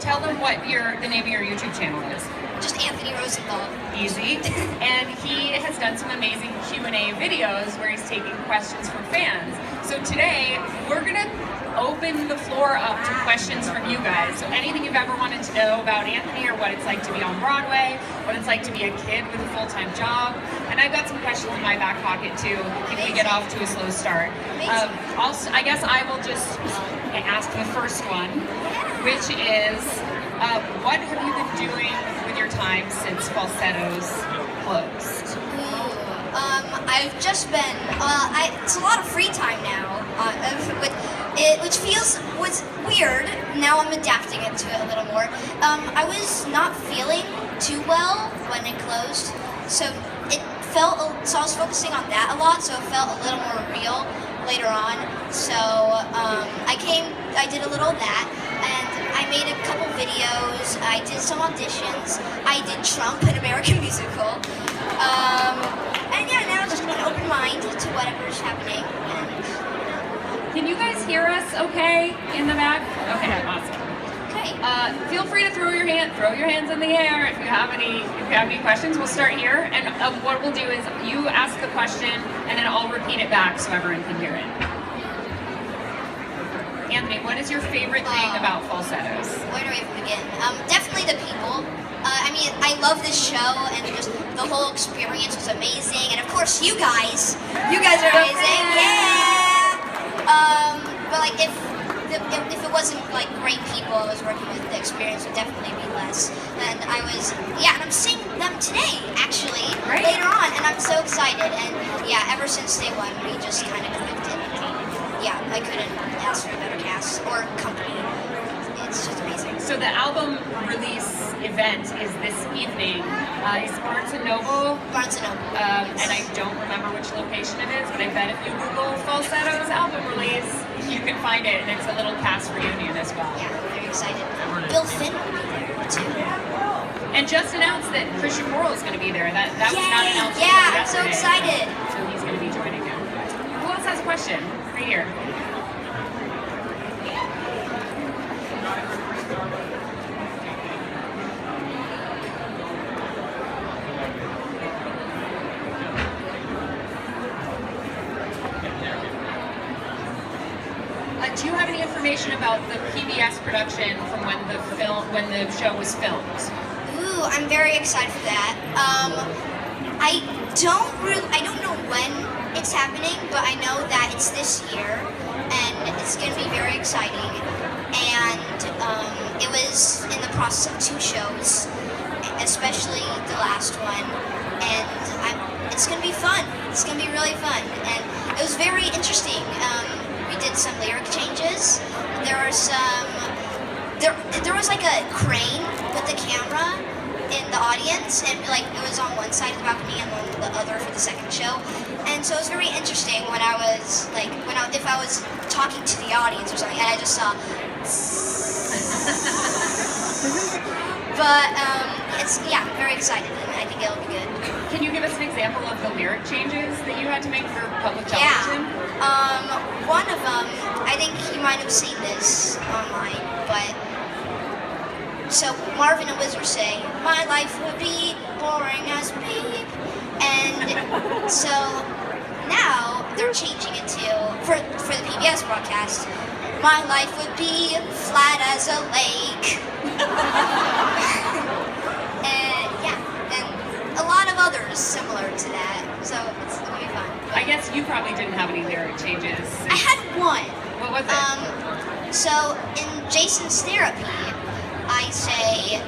Tell them what the name of your YouTube channel is. Just Anthony Rosenthal. Easy. And he has done some amazing Q&A videos where he's taking questions from fans. So today, we're gonna open the floor up to questions from you guys. So anything you've ever wanted to know about Anthony, or what it's like to be on Broadway, what it's like to be a kid with a full-time job. And I've got some questions in my back pocket too, if we get off to a slow start. Also, I guess I will just ask the first one, which is, what have you been doing with your time since Falsettos closed? I've just been, it's a lot of free time now, which was weird. Now I'm adapting it to it a little more. I was not feeling too well when it closed, so I was focusing on that a lot, so it felt a little more real later on. So I did a little of that, and I made a couple videos. I did some auditions. I did Trump, an American musical. And yeah, now just an open mind to whatever's happening. Can you guys hear us okay in the back? Okay, awesome. Okay. Feel free to throw your hands in the air if you have any questions. We'll start here, and what we'll do is you ask the question, and then I'll repeat it back so everyone can hear it. Anthony, what is your favorite thing about Falsettos? Where do I even begin? Definitely the people. I mean, I love this show, and just the whole experience was amazing. And of course, you guys are amazing. Yeah. But like, if it wasn't like great people I was working with, the experience would definitely be less. And and I'm seeing them today actually later on, and I'm so excited. And yeah, ever since day one, we just kind of connected. Yeah, I couldn't ask for a better cast or company. It's just amazing. So the album release event is this evening. It's Barnes & Noble. Barnes & Noble. And I don't remember which location it is, but I bet if you Google Falsettos album release, you can find it, and it's a little cast reunion as well. Yeah, very excited. Bill Finn will be there too. And just announced that Christian Borle is going to be there. That was not announced. Yeah, I'm so excited. So he's going to be joining you. Who else has a question? Right here. Do you have any information about the PBS production from when the show was filmed? Ooh, I'm very excited for that. I don't know when it's happening, but I know that it's this year, and it's going to be very exciting. And it was in the process of 2 shows, especially the last one, and it's going to be fun. It's going to be really fun, and it was very interesting. We did some lyric changes. There was like a crane with the camera in the audience, and like it was on one side of the balcony and on the other for the second show. And so it was very interesting when I was like, if I was talking to the audience or something, and I just saw. But I'm very excited, and I think it'll be good. Can you give us an example of the lyric changes that you had to make for public television? Yeah. One of them, I think you might have seen this online, but so Marvin and Wiz were saying, "My life would be boring as beep," and so now they're changing it to for the PBS broadcast. My life would be flat as a lake. And a lot of others similar to that, so it's gonna be fun. I guess you probably didn't have any lyric changes. I had one. What was it? So in Jason's therapy, I say,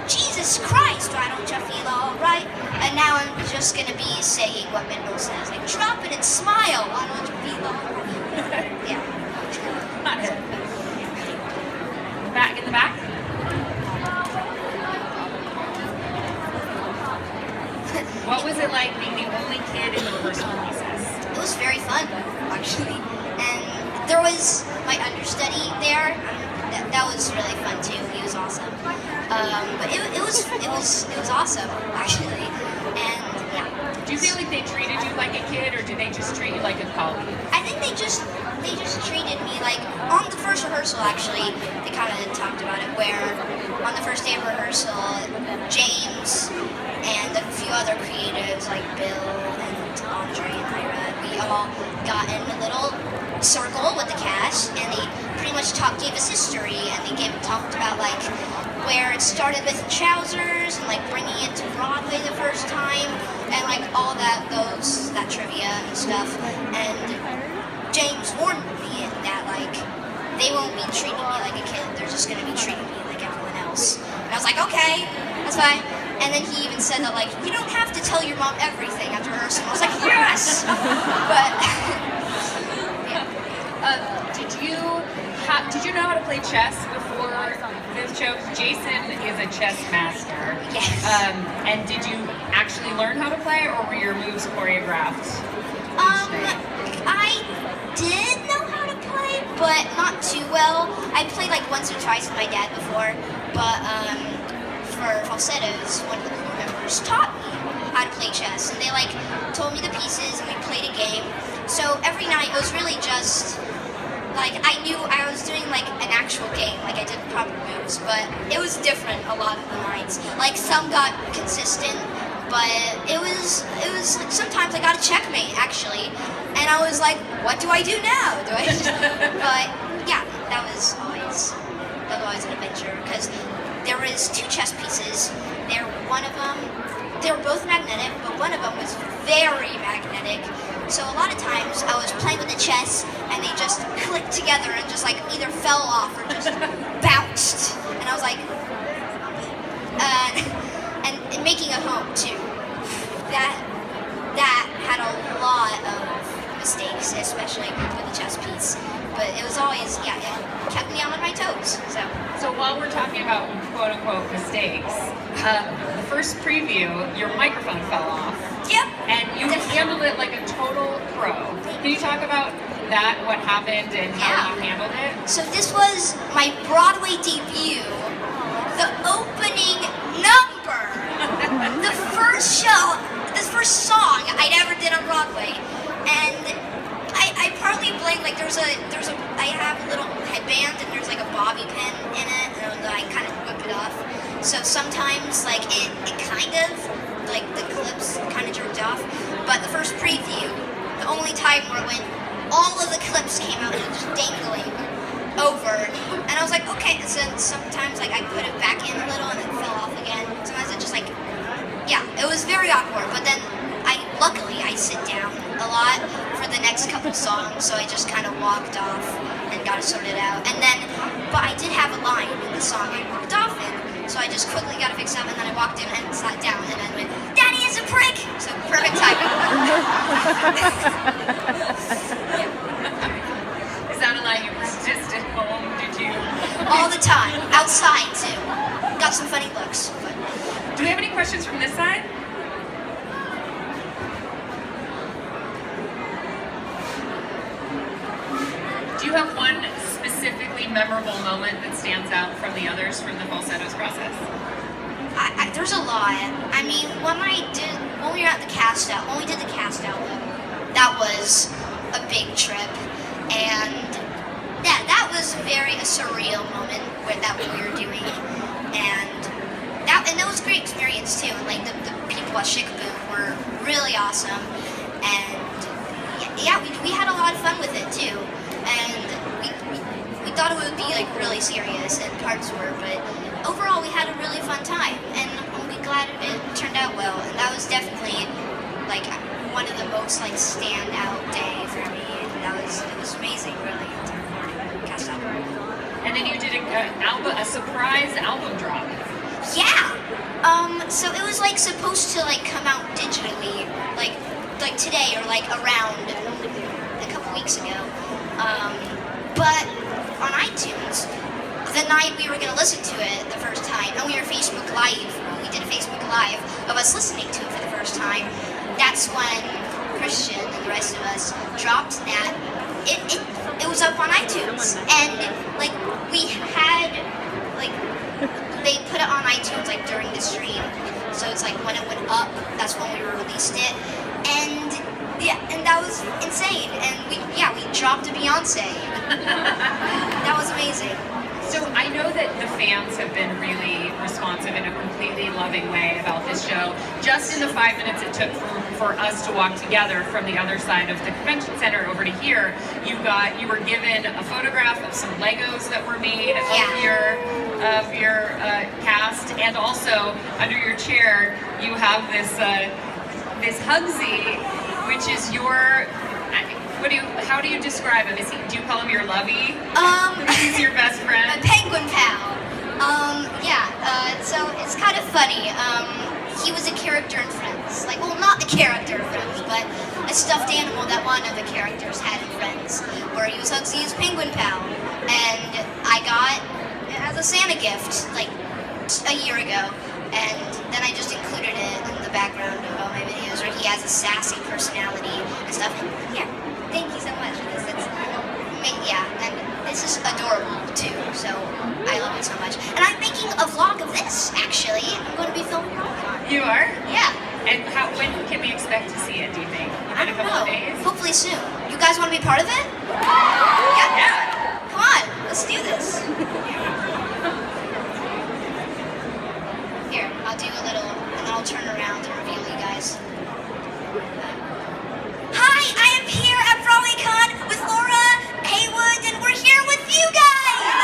Jesus Christ, why don't you feel alright? And now I'm just gonna be saying what Mendel says, like, drop it and smile, why don't you feel alright? Yeah. Back in the back. What was it like being the only kid in the rehearsal process? It was very fun, actually. And there was my understudy there. That was really fun too. He was awesome. But it was awesome, actually. And yeah. Do you feel like they treated you like a kid, or did they just treat you like a colleague? I think they just treated me like, on the first rehearsal actually, they kind of talked about it, where on the first day of rehearsal, James and a few other creatives like Bill and Andre and Ira, we all got in a little circle with the cast, and they pretty much gave us history, and they talked about like where it started with Trousers and like bringing it to Broadway the first time, and like all that trivia and stuff. And James warned me that like they won't be treating me like a kid; they're just gonna be treating me like everyone else. And I was like, okay, that's fine. And then he even said that like you don't have to tell your mom everything after rehearsal. I was like, yes, but. Did you know how to play chess before this show? Jason is a chess master. Yes. And did you actually learn how to play, or were your moves choreographed? I did know how to play, but not too well. I played like once or twice with my dad before, but for Falsettos, one of the crew members taught me how to play chess, and they like told me the pieces, and we played a game. So every night it was really just like I knew I was doing like an actual game, like I did proper moves, but it was different a lot of the nights. Like some got consistent, but it was like sometimes I got a checkmate actually, and I was like, what do I do now? Do I? But yeah, that was always an adventure because there was 2 chess pieces. They were both magnetic, but one of them was very magnetic. So a lot of times I was playing with the chess and they just clicked together and just like either fell off or just bounced. And I was like, and making a home too. That had a lot of mistakes, especially with the chess piece. But it was always, it kept me on my toes. So while we're talking about quote-unquote mistakes, the first preview, your microphone fell off. Yep. And you handled it like a total pro. Can you talk about that, what happened, and how you handled it? So this was my Broadway debut, the opening number, the first song I ever did on Broadway, and I partly blame like I have a little headband and there's like a bobby pin in it, and I kind of whip it off. So sometimes like it kind of like the clips kind of jerked off. But the first preview, the only time where when all of the clips came out and it was just dangling over, and I was like, okay. And so sometimes like I put it back in a little and it fell off again. Sometimes it just like, it was very awkward. But then luckily I sit down a lot for the next couple songs, so I just kind of walked off and got it sorted out. And then, but I did have a line in the song I walked off in, so I just quickly got it fixed up, and then I walked in and sat down, and then went, "Daddy is a prick!" So perfect timing. Is that a line you practiced at home? Did you? All the time, outside too. Got some funny looks. But. Do we have any questions from this side? Do you have one specifically memorable moment that stands out from the others from the Falsettos process? There's a lot. I mean, when we were at the cast out, when we did the cast album, that was a big trip, and that was a surreal moment that we were doing, and that was a great experience too. Like the people at Chic Boom were really awesome, and we had a lot of fun with it too. And we thought it would be like really serious, and parts were, but overall we had a really fun time, and I'm glad it turned out well. And that was definitely like one of the most like standout day for me. And it was amazing, really, to record cast album. And then you did a surprise album drop. Yeah. So it was like supposed to like come out digitally, like today or like around a couple weeks ago. But on iTunes, the night we were going to listen to it the first time, and we did a Facebook Live of us listening to it for the first time, that's when Christian and the rest of us dropped that. It was up on iTunes, and like we had, like they put it on iTunes like during the stream, so it's like when it went up, that's when we released it. dropped a Beyonce. That was amazing. So I know that the fans have been really responsive in a completely loving way about this show. Just in the 5 minutes it took for us to walk together from the other side of the convention center over to here, you were given a photograph of some Legos that were made of your cast, and also under your chair you have this Hugsy, which is your. How do you describe him? Do you call him your lovey? He's your best friend? A penguin pal. So it's kind of funny. He was a character in Friends. Like, well, not the character in Friends, but a stuffed animal that one of the characters had in Friends, where he was Hugsy's penguin pal. And I got it as a Santa gift, like, a year ago. And then I just included it in the background of all my videos, where he has a sassy personality and stuff. And yeah. Thank you so much for this. And this is adorable too, so I love it so much. And I'm making a vlog of this, actually. I'm going to be filming BROADWAYCON. You are? Yeah. And when can we expect to see it, do you think? In a couple of days? Hopefully soon. You guys want to be part of it? Yeah. Come on, let's do this. Here, I'll do a little, and then I'll turn around and reveal you guys. Hi, I am here at BROADWAYCON with Laura, Heywood, and we're here with you guys!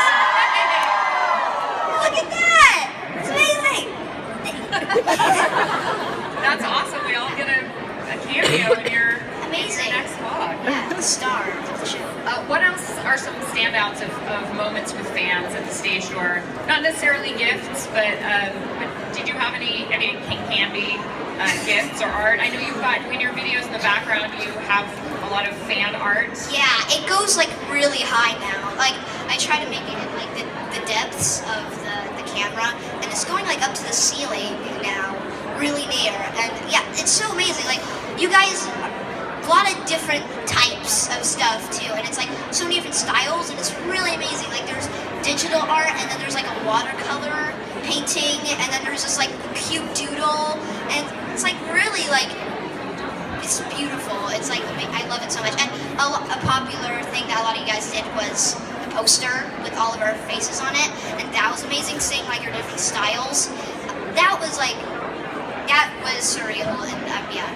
Look at that! It's amazing! That's awesome. We all get a cameo in your next vlog. Yeah, the star of the show. What else are some standouts of moments with fans at the stage door? Not necessarily gifts, but did you have any candy? Gifts or art? I know you've got, in your videos in the background, you have a lot of fan art. Yeah, it goes like really high now. Like, I try to make it in like the depths of the camera, and it's going like up to the ceiling now, really near. And yeah, it's so amazing. Like, you guys, a lot of different types of stuff too, and it's like so many different styles, and it's really amazing. Like, there's digital art, and then there's like a watercolor painting, and then there's this like cute doodle, and it's like really like, it's beautiful. It's like, I love it so much. And a popular thing that a lot of you guys did was a poster with all of our faces on it, and that was amazing, seeing like your different styles. That was surreal, and yeah,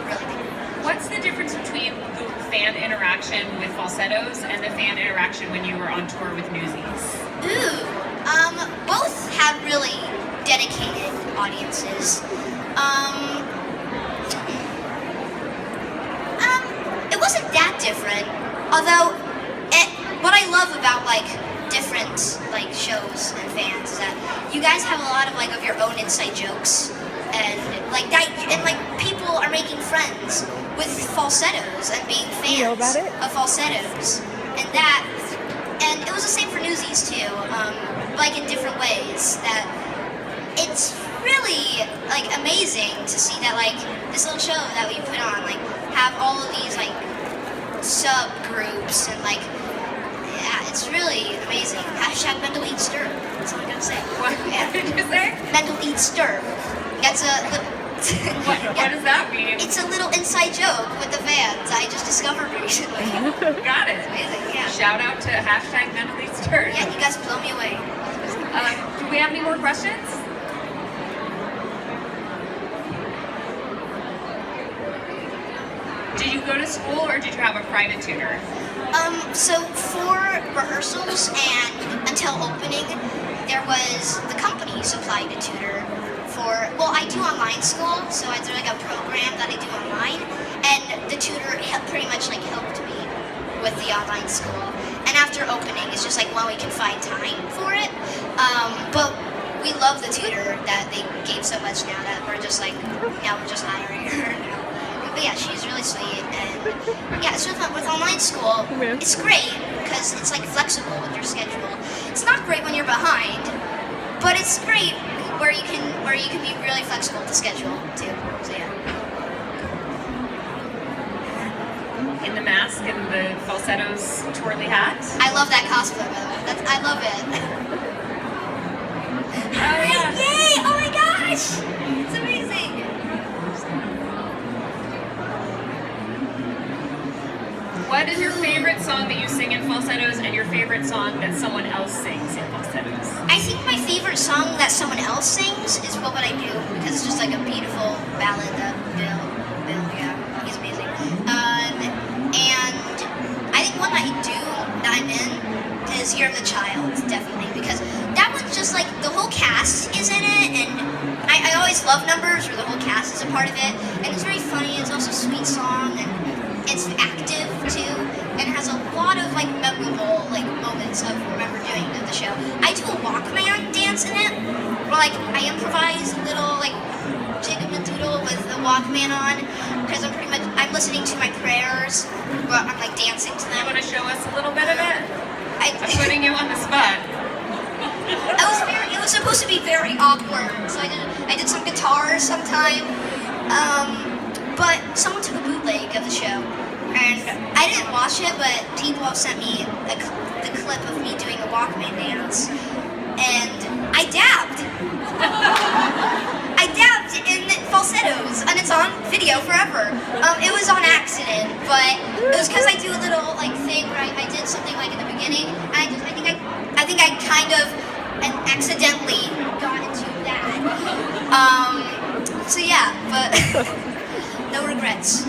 really big. What's the difference between the fan interaction with Falsettos and the fan interaction when you were on tour with Newsies? Both have really dedicated audiences. It wasn't that different, although what I love about like different like shows and fans is that you guys have a lot of like of your own inside jokes, and like that, and like people are making friends with Falsettos and being fans of Falsettos, and it was the same for Newsies too, like in different ways. That it's really like amazing to see that like this little show that we put on like have all of these like subgroups, and like yeah, it's really amazing. Hashtag mental eat stir. That's all I gotta say. What did you say? Mental eat stir. That's what does that mean? It's a little inside joke with the fans I just discovered recently. Got it. It's amazing, yeah. Shout out to hashtag mentally stirred. Yeah, you guys blow me away. Do we have any more questions? Did you go to school or did you have a private tutor? So for rehearsals and until opening, there was the company supplied a tutor for, well, I do online school, so I do like a program that I do online, and the tutor pretty much like helped me with the online school. And after opening, it's just like when we can find time for it. But we love the tutor that they gave so much now that we're just like, now we're just hiring her now. But yeah, she's really sweet, and yeah, it's really fun with online school. It's great because it's like flexible with your schedule. It's not great when you're behind, but it's great where you can be really flexible with the schedule too. So yeah. In the mask and the Falsettos twirly hat. I love that cosplay, by the way. I love it. Oh yeah. Yay! Oh my gosh! It's amazing. What is your favorite song falsettos and your favorite song that someone else sings in falsettos. I think my favorite song that someone else sings is What Would I Do? Because it's just like a beautiful ballad that Bill, yeah, he's amazing. And I think one that I'm in is Year of the Child, definitely, because that one's just like, the whole cast is in it, and I always love numbers where the whole cast is a part of it, and it's very funny. It's also a sweet song, and it's active too, and it has a lot of like memorable like moments of remember doing the show. I do a Walkman dance in it, where like I improvise a little like jig-a-ma-doodle with the Walkman on, because I'm listening to my prayers, where I'm like dancing to them. You want to show us a little bit of it? I'm I putting you on the spot. it was supposed to be very awkward, so I did some guitars sometime, but someone took a bootleg of the show, and I didn't watch it, but people have sent me the clip of me doing a Walkman dance, and I dabbed. I dabbed in falsettos, and it's on video forever. It was on accident, but it was because I do a little like thing where I did something like in the beginning, and I think I kind of accidentally got into that. So yeah, but no regrets.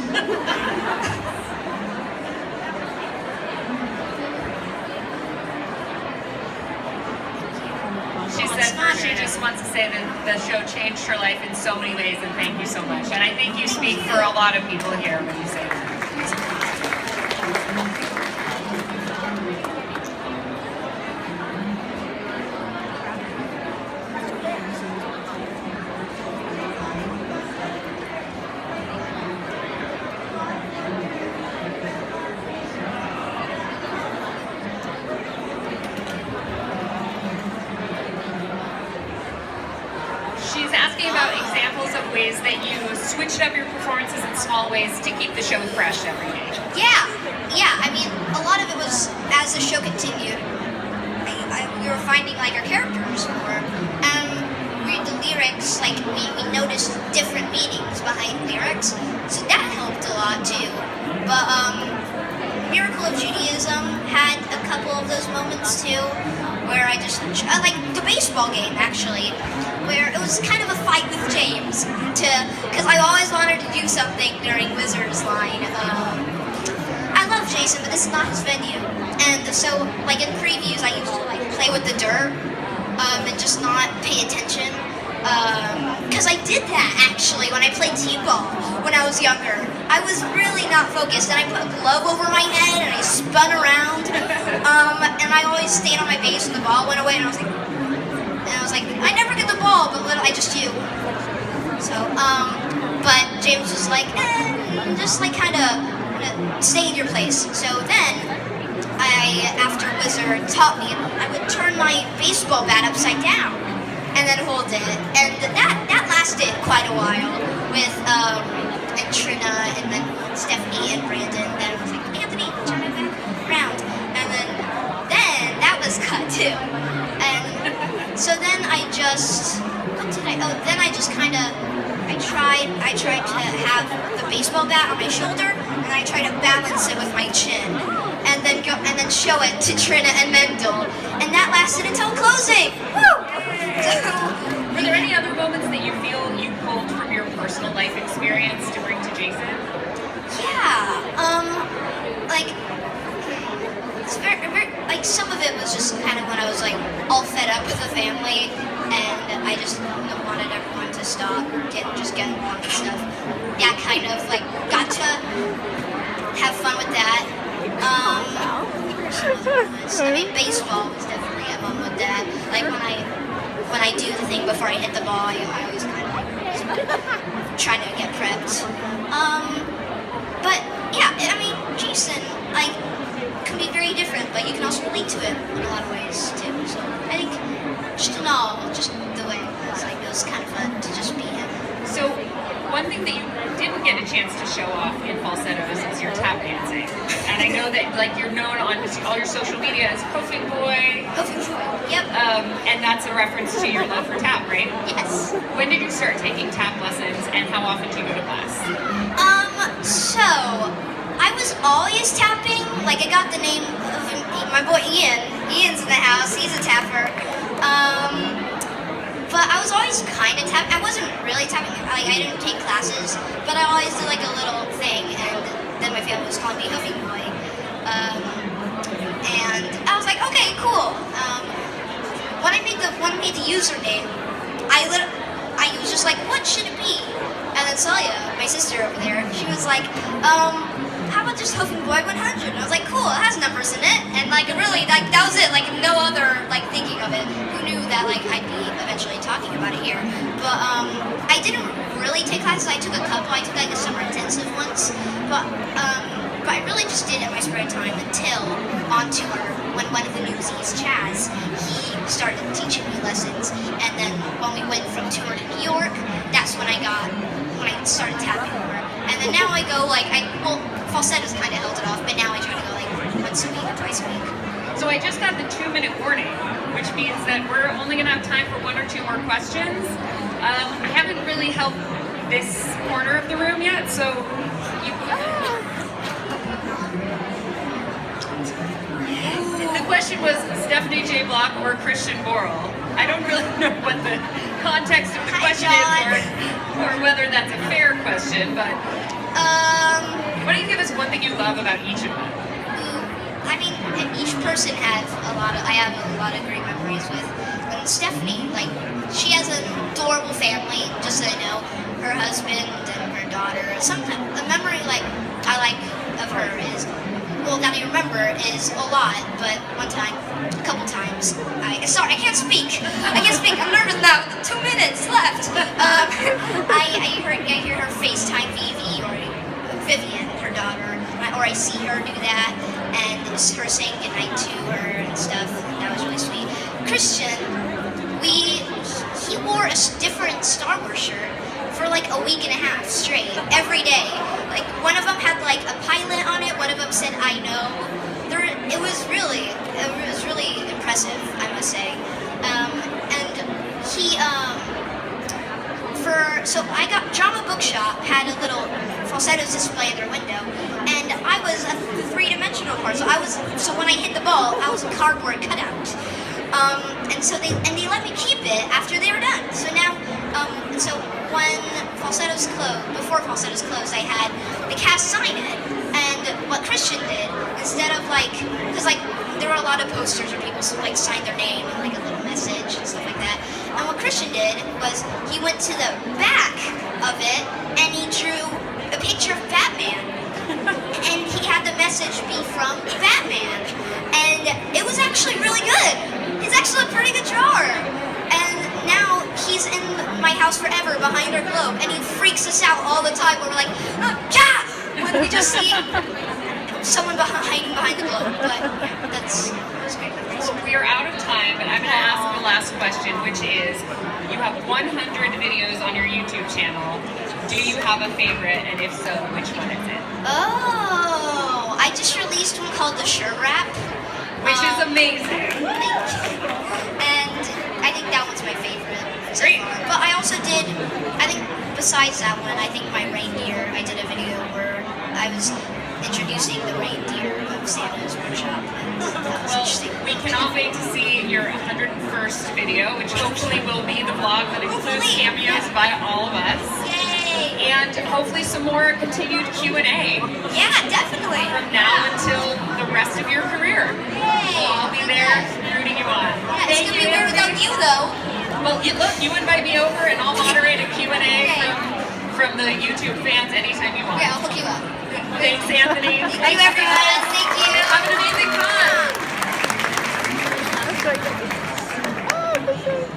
She said she just wants to say that the show changed her life in so many ways, and thank you so much. And I think you speak for a lot of people here when you say that. She's asking about examples of ways that you switched up your performances in small ways to keep the show fresh every day. Yeah. I mean, a lot of it was as the show continued. We were finding like our characters more, and read the lyrics. Like we noticed different meanings behind lyrics, so that helped a lot too. But Miracle of Judaism had a couple of those moments too, where I just like the baseball game actually, where it was kind of a fight with James because I always wanted to do something during Wizard's line. I love Jason, but this is not his venue, and so like in previews I used to like play with the dirt and just not pay attention. Because I did that actually when I played t-ball when I was younger. I was really not focused, and I put a glove over my head and I spun around, and I always stayed on my base and the ball went away, and I was like, I never get the ball, but I just do. So, but James was like, just like kind of stay in your place. So then, after Wizard taught me, I would turn my baseball bat upside down and then hold it, and that lasted quite a while with and Trina and then Stephanie and Brandon. Then it was like, Anthony, turn it back around, and then that was cut too. And so then I just tried to have the baseball bat on my shoulder, and I tried to balance it with my chin, and then show it to Trina and Mendel, and that lasted until closing. Woo! Were there any other moments that you feel you pulled from your personal life experience to bring to Jason? Yeah, like it's very, like some of it was just kind of when I was like all fed up with the family, and I just wanted everyone to stop, just get along and stuff. That kind of like got to have fun with that. I mean, baseball was definitely a moment with that. Like when I do the thing before I hit the ball, I always kind of like trying to get prepped. But yeah, I mean, Jason like can be very different, but you can also relate to it in a lot of ways too. So I think just in all, just the way it was kind of fun to just be him. So one thing that you didn't get a chance to show off in Falsettos is your tap dancing. And I know that like you're known on all your social media as HoofingBoy. HoofingBoy, yep. And that's a reference to your love for tap, right? Yes. When did you start taking tap lessons, and how often do you go to class? So I was always tapping. Like I got the name of my boy Ian. Ian's in the house. He's a tapper. But I was always kind of tapping. I wasn't really tapping. Like I didn't take classes, but I always did like a little thing. And then my family was calling me HoofingBoy. And I was like, okay, cool. When I made the username, I was just like, what should it be? And then Celia, my sister over there, she was like, how about just HoofingBoy 100? And I was like, cool, it has numbers in it. And like really, like that was it. Like no other like thinking of it. Who knew that like I'd be eventually talking about it here? But I didn't really take classes. I took a couple. I took like a summer intensive once. But I really just did it in my spare time until on tour when one of the newsies, Chaz, he started teaching me lessons. And then when we went from tour to New York, that's when I started tapping more. And then now I go like, Falsettos kind of held it off, but now I try to go like once a week or twice a week. So I just got the 2-minute warning, which means that we're only going to have time for 1 or 2 more questions. I haven't really helped this corner of the room yet, so the question was Stephanie J. Block or Christian Borle. I don't really know what the context of the question is or whether that's a fair question, but why don't you give us one thing you love about each of them? I mean, each person has I have a lot of great memories with. And Stephanie, like, she has an adorable family, just so you know, her husband and her daughter. Sometimes, the memory, like, I like of her is, well, that I remember is a lot, but one time, a couple times, I can't speak. I'm nervous now. 2 minutes left. I hear her FaceTime Vivian, her daughter, or I see her do that, and her saying goodnight to her and stuff. That was really sweet. Christian, he wore a different Star Wars shirt for like a week and a half straight, every day. Like one of them had like a pilot on it. One of them said "I know." It was really impressive, I must say. And he so I got Drama Bookshop had a little Falsettos display in their window, and I was a 3-dimensional part. So when I hit the ball, I was a cardboard cutout. And they let me keep it after they were done. So now, so when Falsettos closed, before Falsettos closed, I had the cast sign it. And what Christian did, instead of like, because like there were a lot of posters where people like signed their name and like a little message and stuff like that. And what Christian did was he went to the back of it and he drew a picture of Batman. And he had the message be from Batman. And it was actually really good. He's actually a pretty good drawer. And now he's in my house forever behind our globe. And he freaks us out all the time when we're like, oh, yeah! When we just see someone behind the globe. But yeah, that's great. So we are out of time, but I'm going to ask the last question, which is, you have 100 videos on your YouTube channel. Do you have a favorite, and if so, which one is it? Oh, I just released one called The Shirt Wrap. Which is amazing. And I think that one's my favorite so Great. far. But I also did, I think besides that one, I think my reindeer, I did a video where I was introducing the reindeer of Santa's workshop. And that was interesting. We cannot wait to see your 101st video, which hopefully will be the vlog that includes cameos by all of us. Yay! And hopefully some more continued Q&A. Yeah, definitely. From now until the rest of your career. Yay! I'll be there rooting you on. Yeah, it's gonna be weird without you though. Well, look, you invite me over and I'll moderate a Q&A from the YouTube fans anytime you want. Okay, I'll hook you up. Thanks, Anthony. Thank you, everyone. Thank you. Have an amazing con.